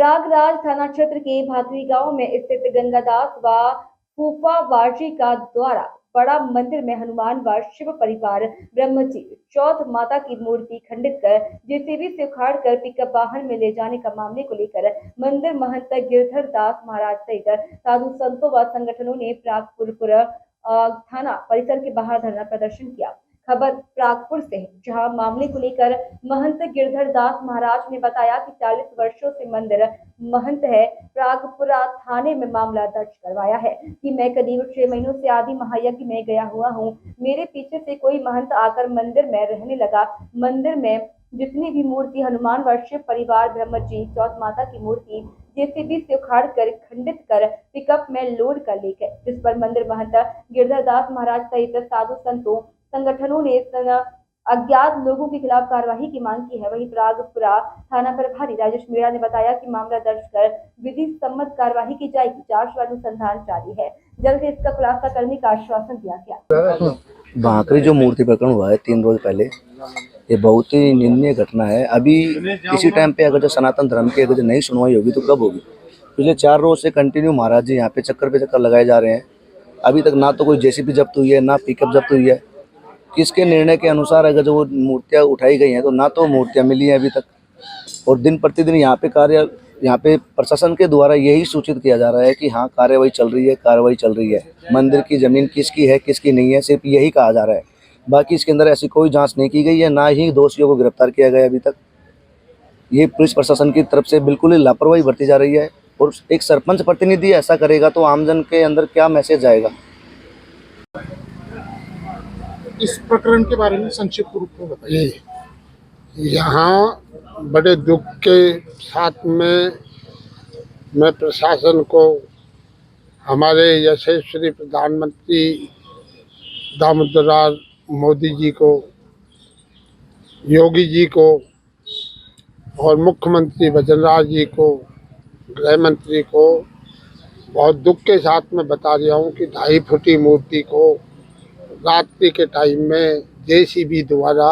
प्रयागराज थाना क्षेत्र के भादवी गांव में स्थित गंगादास व फूफा वाजी का द्वारा बड़ा मंदिर में हनुमान व शिव परिवार ब्रह्मजी चौथ माता की मूर्ति खंडित कर जेसीबी से उखाड़ कर पिकअप वाहन में ले जाने का मामले को लेकर मंदिर महंत गिरधर दास महाराज सहित साधु संतों व संगठनों ने प्रागपुर थाना परिसर के बाहर धरना प्रदर्शन किया। खबर प्रागपुर से है, जहां मामले को लेकर महंत गिरधर दास महाराज ने बताया कि 40 वर्षों से मंदिर महंत है। प्रागपुरा थाने में मामला दर्ज करवाया है कि मैं करीब 6 महीनों से आदि महायज्ञ में गया हुआ हूँ। मेरे पीछे से कोई महंत आकर मंदिर में रहने लगा। मंदिर में जितनी भी मूर्ति हनुमान व शिव परिवार ब्रह्मजी चौथ माता की मूर्ति जेसीबी से उखाड़ कर खंडित कर पिकअप में लोड कर ले गए, जिस पर मंदिर महंत गिरधर दास महाराज सहित साधु संतों संगठनों ने अज्ञात लोगों के खिलाफ कार्रवाई की मांग की है। वहीं प्रागपुरा थाना प्रभारी राजेश मीणा ने बताया कि मामला दर्ज कर विधि सम्मत कार्रवाई की जाएगी। जांच व अनुसंधान जारी है, जल्द ही इसका खुलासा करने का आश्वासन दिया गया। भाकरी जो मूर्ति प्रकरण हुआ है 3 रोज पहले, ये बहुत ही निंदनीय घटना है। अभी इसी टाइम पे अगर जो सनातन धर्म की अगर जो नई सुनवाई होगी तो कब होगी? पिछले 4 रोज से कंटिन्यू महाराज जी यहाँ पे चक्कर लगाए जा रहे हैं। अभी तक ना तो कोई जेसीबी जब्त हुई है, ना पिकअप जब्त हुई है। किसके निर्णय के अनुसार अगर जो वो मूर्तियाँ उठाई गई हैं तो ना तो मूर्तियाँ मिली हैं अभी तक, और दिन प्रतिदिन यहाँ पे प्रशासन के द्वारा यही सूचित किया जा रहा है कि हाँ कार्रवाई चल रही है। मंदिर की जमीन किसकी है किसकी नहीं है, सिर्फ यही कहा जा रहा है। बाकी इसके अंदर ऐसी कोई जांच नहीं की गई है, ना ही दोषियों को गिरफ्तार किया गया अभी तक। ये पुलिस प्रशासन की तरफ से बिल्कुल ही लापरवाही बरती जा रही है। और एक सरपंच प्रतिनिधि ऐसा करेगा तो आमजन के अंदर क्या मैसेज जाएगा? इस प्रकरण के बारे में संक्षिप्त रूप में बताइए। यहाँ बड़े दुख के साथ में मैं प्रशासन को, हमारे यशस्वी प्रधानमंत्री दामोदर मोदी जी को, योगी जी को और मुख्यमंत्री वजनराज जी को, गृह मंत्री को बहुत दुख के साथ में बता रहा हूँ कि 2.5 फुटी मूर्ति को रात्रि के टाइम में जेसीबी द्वारा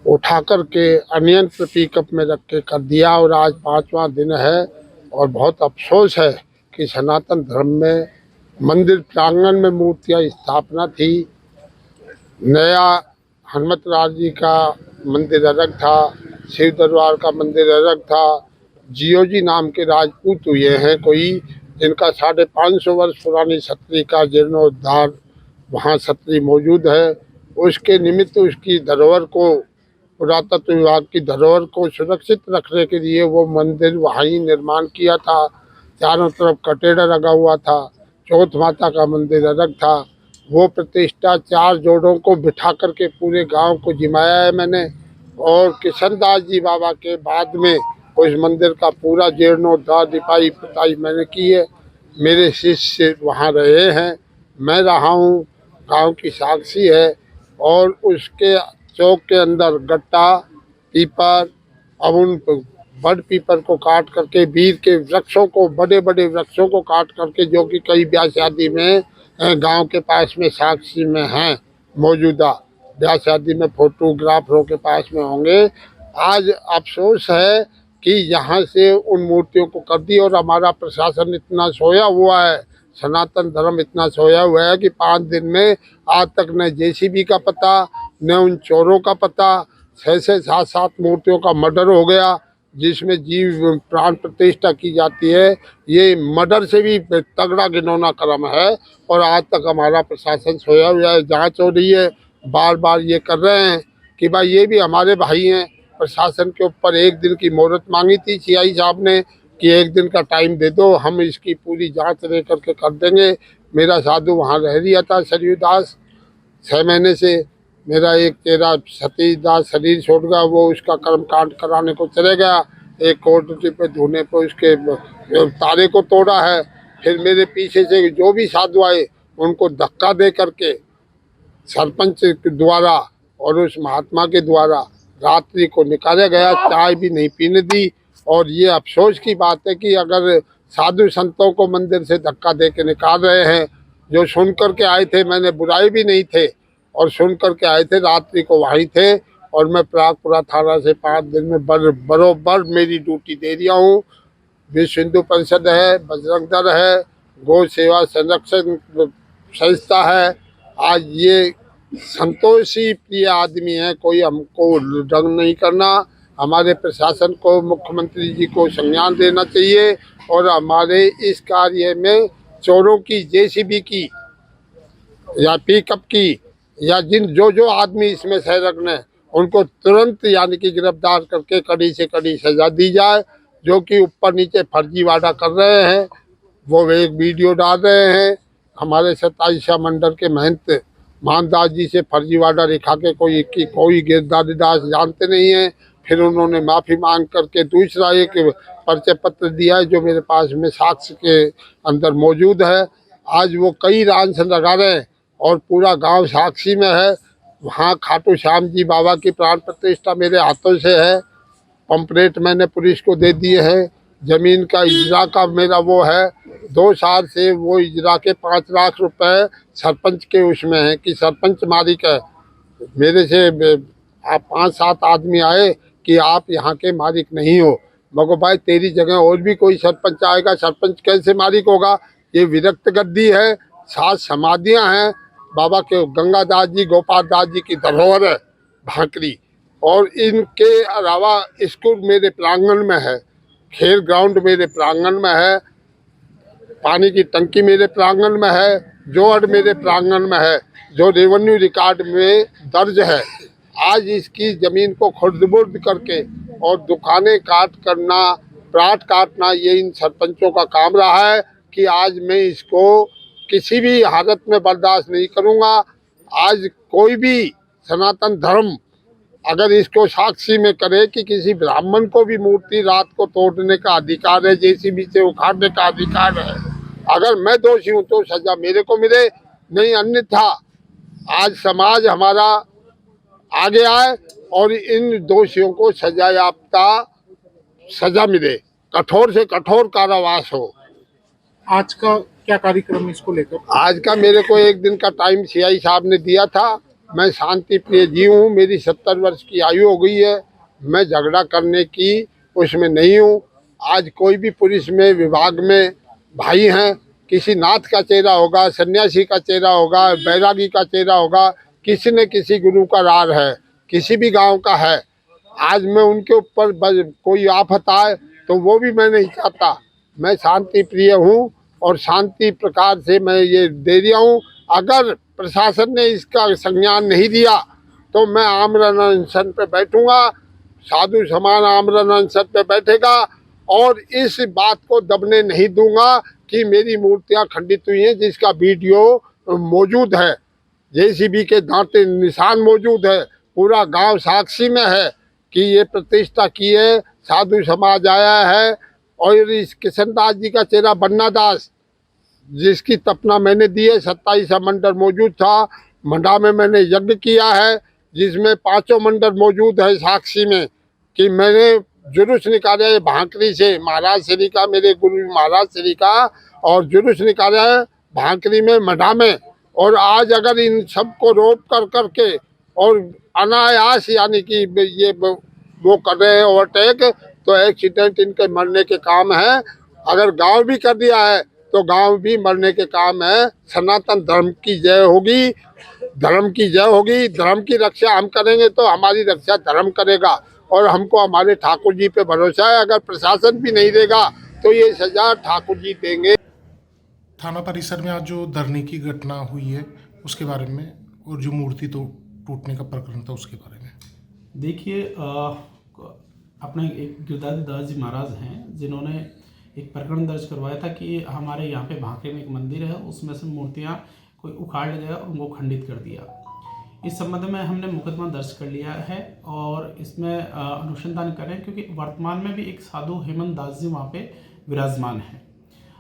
उठा करके अनियंत्रित पिकअप में रख के कर दिया। और आज 5वां दिन है और बहुत अफसोस है कि सनातन धर्म में मंदिर प्रांगण में मूर्तियाँ स्थापना थी। नया हनुमत राज जी का मंदिर अलग था, शिव दरबार का मंदिर अलग था। जियो जी नाम के राजपूत हुए हैं कोई, जिनका 550 वर्ष पुरानी छतरी का जीर्णोद्धार वहाँ छतरी मौजूद है। उसके निमित्त उसकी धरोहर को, पुरातत्व विभाग की धरोहर को सुरक्षित रखने के लिए वो मंदिर वहाँ ही निर्माण किया था। चारों तरफ कटेरा लगा हुआ था। चौथ माता का मंदिर अलग था। वो प्रतिष्ठा 4 जोड़ों को बिठा करके पूरे गांव को जिमाया है मैंने। और किशनदास जी बाबा के बाद में उस मंदिर का पूरा जीर्णोद्धार लिपाई पुताई मैंने की है। मेरे शिष्य वहाँ रहे हैं, मैं रहा हूँ, गांव की साक्षी है। और उसके चौक के अंदर गट्टा, पीपर, अब उन बड़ पीपर को काट करके, वीर के वृक्षों को, बड़े बड़े वृक्षों को काट करके, जो कि कई ब्याह शादी में गांव के पास में साक्षी में हैं, मौजूदा ब्याह शादी में फोटोग्राफरों के पास में होंगे। आज अफसोस है कि यहाँ से उन मूर्तियों को कर दी। और हमारा प्रशासन इतना सोया हुआ है, सनातन धर्म इतना सोया हुआ है कि 5 दिन में आज तक न जेसीबी का पता, न उन चोरों का पता। 6 से 7 मूर्तियों का मर्डर हो गया, जिसमें जीव प्राण प्रतिष्ठा की जाती है। ये मर्डर से भी तगड़ा घिनौना कर्म है। और आज तक हमारा प्रशासन सोया हुआ है, जांच हो रही है। बार बार ये कर रहे हैं कि भाई ये भी हमारे भाई हैं। प्रशासन के ऊपर 1 दिन की मोहलत मांगी थी सीआई साहब ने कि 1 दिन का टाइम दे दो, हम इसकी पूरी जांच ले करके कर देंगे। मेरा साधु वहाँ रह रिया था, सरयू दास, 6 महीने से। मेरा एक चेहरा सतीश दास शरीर छोड़ गया, वो उसका कर्म कांड कराने को चले गया। एक कोर्ट पे धोने पे उसके तारे को तोड़ा है। फिर मेरे पीछे से जो भी साधु आए उनको धक्का दे करके सरपंच द्वारा और उस महात्मा के द्वारा रात्रि को निकाला गया, चाय भी नहीं पीने दी। और ये अफसोस की बात है कि अगर साधु संतों को मंदिर से धक्का दे के निकाल रहे हैं, जो सुन कर के आए थे, मैंने बुराई भी नहीं थे, और सुन कर के आए थे, रात्रि को वहीं थे, और मैं प्रागपुरा थाना से 5 दिन में बरोबर मेरी ड्यूटी दे दिया हूँ। विश्व हिंदू परिषद है, बजरंग दल है, गौ सेवा संरक्षण संस्था है। आज ये संतोषी प्रिय आदमी है, कोई हमको रंग नहीं करना। हमारे प्रशासन को, मुख्यमंत्री जी को संज्ञान देना चाहिए और हमारे इस कार्य में चोरों की, जेसीबी की या पिकअप की या जो आदमी इसमें संलग्न है उनको तुरंत यानी कि गिरफ्तार करके कड़ी से कड़ी सजा दी जाए। जो कि ऊपर नीचे फर्जीवाड़ा कर रहे हैं, वो एक वीडियो डाल रहे हैं। हमारे 27 मंडल के महंत मानदास जी से फर्जीवाड़ा दिखा के कोई गिरदारी दास जानते नहीं है। फिर उन्होंने माफ़ी मांग करके दूसरा एक परिचय पत्र दिया है जो मेरे पास में साक्ष्य के अंदर मौजूद है। आज वो कई रांस लगा रहे हैं और पूरा गांव साक्षी में है। वहाँ खाटू श्याम जी बाबा की प्राण प्रतिष्ठा मेरे हाथों से है। पंपलेट मैंने पुलिस को दे दिए हैं। ज़मीन का इजरा का मेरा वो है। 2 साल से वो इजरा के 5 लाख रुपए सरपंच के उसमें है कि सरपंच मालिक है। मेरे से आप 5-7 आदमी आए कि आप यहाँ के मालिक नहीं हो। मगर भाई तेरी जगह और भी कोई सरपंच आएगा, सरपंच कैसे मालिक होगा? ये विरक्त गद्दी है। 7 समाधियाँ हैं। बाबा के गंगादास जी, गोपाल दास जी की धरोहर है भाकरी। और इनके अलावा स्कूल मेरे प्रांगण में है, खेल ग्राउंड मेरे प्रांगण में है, पानी की टंकी मेरे प्रांगण में है, जोड़ मेरे प्रांगण में है, जो रेवेन्यू रिकॉर्ड में दर्ज है। आज इसकी ज़मीन को खुर्द-बुर्द करके और दुकानें काट करना, प्लाट काटना, ये इन सरपंचों का काम रहा है कि आज मैं इसको किसी भी हालत में बर्दाश्त नहीं करूँगा। आज कोई भी सनातन धर्म अगर इसको साक्षी में करे कि किसी ब्राह्मण को भी मूर्ति रात को तोड़ने का अधिकार है, जेसीबी से उखाड़ने का अधिकार है, अगर मैं दोषी हूँ तो सजा मेरे को मिले, नहीं अन्यथा आज समाज हमारा आगे आए और इन दोषियों को सजा मिले, कठोर से कठोर कारावास हो। आज का क्या कार्यक्रम है इसको लेकर? आज का मेरे को 1 दिन का टाइम सीआई साहब ने दिया था। मैं शांति प्रिय जीव हूँ, मेरी 70 वर्ष की आयु हो गई है। मैं झगड़ा करने की उसमें नहीं हूँ। आज कोई भी पुलिस में, विभाग में भाई हैं, किसी नाथ का चेहरा होगा, सन्यासी का चेहरा होगा, बैरागी का चेहरा होगा, किसी न किसी गुरु का रार है, किसी भी गांव का है। आज मैं उनके ऊपर कोई आफत आए तो वो भी मैं नहीं चाहता। मैं शांति प्रिय हूँ और शांति प्रकार से मैं ये दे दिया हूँ। अगर प्रशासन ने इसका संज्ञान नहीं दिया तो मैं आमरण अनशन पे बैठूंगा, साधु समान आमरण अनशन पे बैठेगा और इस बात को दबने नहीं दूंगा कि मेरी मूर्तियां खंडित हुई हैं, जिसका वीडियो मौजूद है, जेसीबी के दांते निशान मौजूद है, पूरा गांव साक्षी में है कि ये प्रतिष्ठा की है, साधु समाज आया है। और इस किशनदास जी का चेहरा बन्ना दास, जिसकी तपना मैंने दी है, 27 मंडल मौजूद था। मंडा में मैंने यज्ञ किया है जिसमें 5 मंडल मौजूद है साक्षी में कि मैंने जुलूस निकाला है भांकरी से, महाराज श्री का, मेरे गुरु महाराज श्री का, और जुलूस निकाला है भांकरी में, मंडा में। और आज अगर इन सबको रोक कर करके और अनायास यानी कि ये वो कर रहे हैं ओवरटेक, तो एक्सीडेंट इनके मरने के काम है। अगर गांव भी कर दिया है तो गांव भी मरने के काम है। सनातन धर्म की जय होगी, धर्म की जय होगी। धर्म की रक्षा हम करेंगे तो हमारी रक्षा धर्म करेगा और हमको हमारे ठाकुर जी पे भरोसा है। अगर प्रशासन भी नहीं देगा तो ये सजा ठाकुर जी देंगे। थाना परिसर में आज जो धरने की घटना हुई है उसके बारे में और जो मूर्ति तो टूटने का प्रकरण था उसके बारे में। देखिए, अपने एक गिरधारी दास जी महाराज हैं जिन्होंने एक प्रकरण दर्ज करवाया था कि हमारे यहाँ पे भांकरे में एक मंदिर है, उसमें से मूर्तियाँ कोई उखाड़ ले गया और उनको खंडित कर दिया। इस संबंध में हमने मुकदमा दर्ज कर लिया है और इसमें अनुसंधान करें, क्योंकि वर्तमान में भी एक साधु हेमंत दास जी वहाँ पे विराजमान है।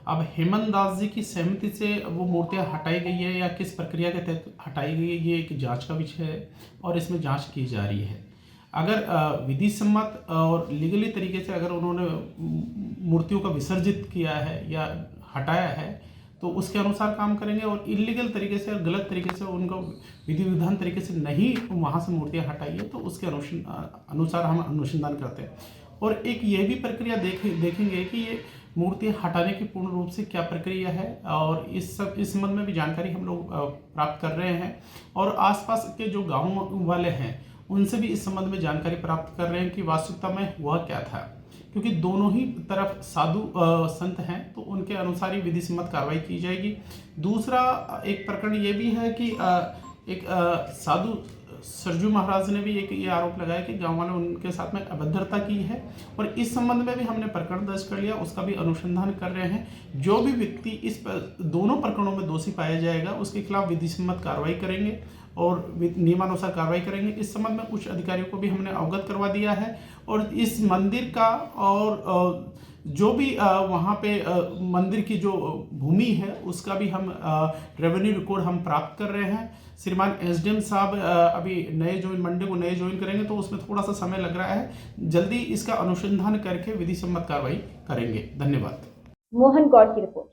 अब हेमंत दास जी की सहमति से वो मूर्तियाँ हटाई गई है या किस प्रक्रिया के तहत हटाई गई है, ये एक जांच का विषय है और इसमें जांच की जा रही है। अगर विधि सम्मत और लीगली तरीके से अगर उन्होंने मूर्तियों का विसर्जित किया है या हटाया है तो उसके अनुसार काम करेंगे और इलीगल तरीके से और गलत तरीके से उनको विधि विधान तरीके से नहीं वहाँ से मूर्तियाँ हटाई है तो उसके अनुसार हम अनुसंधान करते हैं। और एक ये भी प्रक्रिया देखेंगे कि ये मूर्तियाँ हटाने की पूर्ण रूप से क्या प्रक्रिया है, और इस संबंध में भी जानकारी हम लोग प्राप्त कर रहे हैं और आसपास के जो गाँव वाले हैं उनसे भी इस संबंध में जानकारी प्राप्त कर रहे हैं कि वास्तविकता में वह क्या था, क्योंकि दोनों ही तरफ साधु संत हैं तो उनके अनुसार ही विधि सम्मत कार्रवाई की जाएगी। दूसरा एक प्रकरण ये भी है कि एक साधु सरजू महाराज ने भी एक ये आरोप लगाया कि गांव वालों उनके साथ में अभद्रता की है और इस संबंध में भी हमने प्रकरण दर्ज कर लिया, उसका भी अनुसंधान कर रहे हैं। जो भी व्यक्ति इस दोनों प्रकरणों में दोषी पाया जाएगा उसके खिलाफ विधि सम्मत कार्रवाई करेंगे और नियमानुसार कार्रवाई करेंगे। इस संबंध में उच्च अधिकारियों को भी हमने अवगत करवा दिया है और इस मंदिर का और जो भी वहाँ पे मंदिर की जो भूमि है उसका भी हम रेवेन्यू रिकॉर्ड हम प्राप्त कर रहे हैं। श्रीमान एसडीएम साहब अभी मंडे को नए ज्वाइन करेंगे तो उसमें थोड़ा सा समय लग रहा है, जल्दी इसका अनुसंधान करके विधि सम्मत कार्रवाई करेंगे। धन्यवाद। मोहन गौड़ की रिपोर्ट।